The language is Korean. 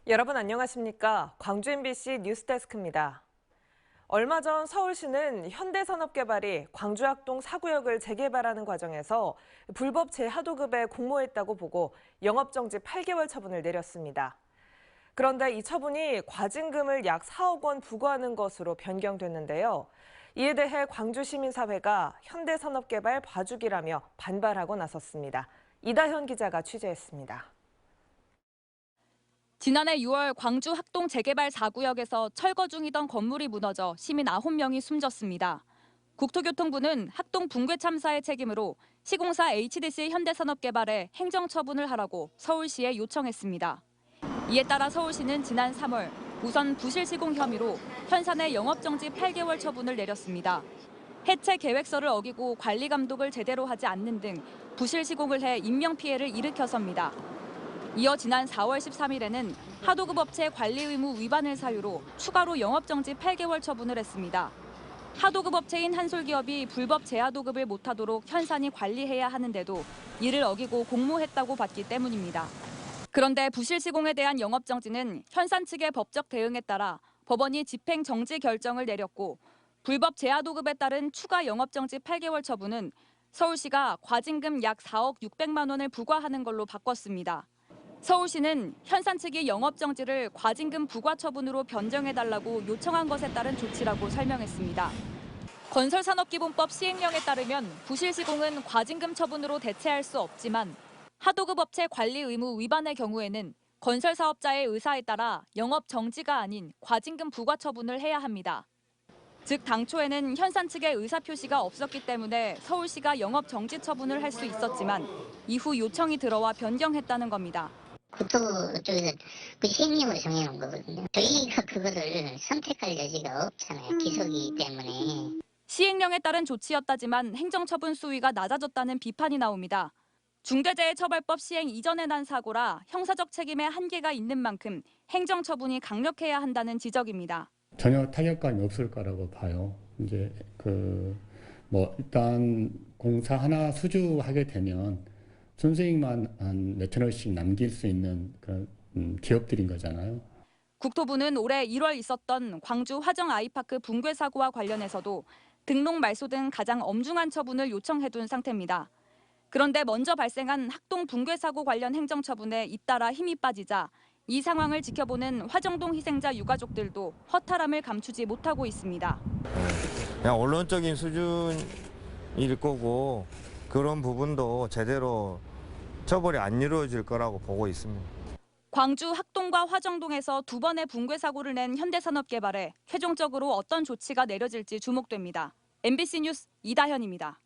여러분 안녕하십니까? 광주 MBC 뉴스데스크입니다. 얼마 전 서울시는 현대산업개발이 광주학동 4구역을 재개발하는 과정에서 불법 재하도급에 공모했다고 보고 영업정지 8개월 처분을 내렸습니다. 그런데 이 처분이 과징금을 약 4억 원 부과하는 것으로 변경됐는데요. 이에 대해 광주시민사회가 현대산업개발 봐주기라며 반발하고 나섰습니다. 이다현 기자가 취재했습니다. 지난해 6월 광주 학동 재개발 4구역에서 철거 중이던 건물이 무너져 시민 9명이 숨졌습니다. 국토교통부는 학동 붕괴 참사의 책임으로 시공사 HDC 현대산업개발에 행정처분을 하라고 서울시에 요청했습니다. 이에 따라 서울시는 지난 3월 우선 부실 시공 혐의로 현산에 영업정지 8개월 처분을 내렸습니다. 해체 계획서를 어기고 관리 감독을 제대로 하지 않는 등 부실 시공을 해 인명피해를 일으켜서입니다. 이어 지난 4월 13일에는 하도급 업체 관리 의무 위반을 사유로 추가로 영업정지 8개월 처분을 했습니다. 하도급 업체인 한솔기업이 불법 재하도급을 못하도록 현산이 관리해야 하는데도 이를 어기고 공모했다고 봤기 때문입니다. 그런데 부실 시공에 대한 영업정지는 현산 측의 법적 대응에 따라 법원이 집행정지 결정을 내렸고 불법 재하도급에 따른 추가 영업정지 8개월 처분은 서울시가 과징금 약 4억 600만 원을 부과하는 걸로 바꿨습니다. 서울시는 현산 측이 영업정지를 과징금 부과 처분으로 변경해달라고 요청한 것에 따른 조치라고 설명했습니다. 건설산업기본법 시행령에 따르면 부실 시공은 과징금 처분으로 대체할 수 없지만 하도급 업체 관리 의무 위반의 경우에는 건설사업자의 의사에 따라 영업정지가 아닌 과징금 부과 처분을 해야 합니다. 즉 당초에는 현산 측의 의사표시가 없었기 때문에 서울시가 영업정지 처분을 할 수 있었지만 이후 요청이 들어와 변경했다는 겁니다. 국토 쪽에서 그 시행령으로 정해놓은 거거든요. 저희가 그거를 선택할 여지가 없잖아요. 기소이기 때문에. 시행령에 따른 조치였다지만 행정처분 수위가 낮아졌다는 비판이 나옵니다. 중대재해처벌법 시행 이전에 난 사고라 형사적 책임에 한계가 있는 만큼 행정처분이 강력해야 한다는 지적입니다. 전혀 타격감이 없을 거라고 봐요. 이제 일단 공사 하나 수주하게 되면 순수익만 한 몇천억씩 남길 수 있는 그런 기업들인 거잖아요. 국토부는 올해 1월 있었던 광주 화정 아이파크 붕괴 사고와 관련해서도 등록 말소 등 가장 엄중한 처분을 요청해둔 상태입니다. 그런데 먼저 발생한 학동 붕괴 사고 관련 행정처분에 잇따라 힘이 빠지자 이 상황을 지켜보는 화정동 희생자 유가족들도 허탈함을 감추지 못하고 있습니다. 그냥 언론적인 수준일 거고 그런 부분도 제대로 처벌이 안 이루어질 거라고 보고 있습니다. 광주 학동과 화정동에서 두 번의 붕괴 사고를 낸 현대산업개발에 최종적으로 어떤 조치가 내려질지 주목됩니다. MBC 뉴스 이다현입니다.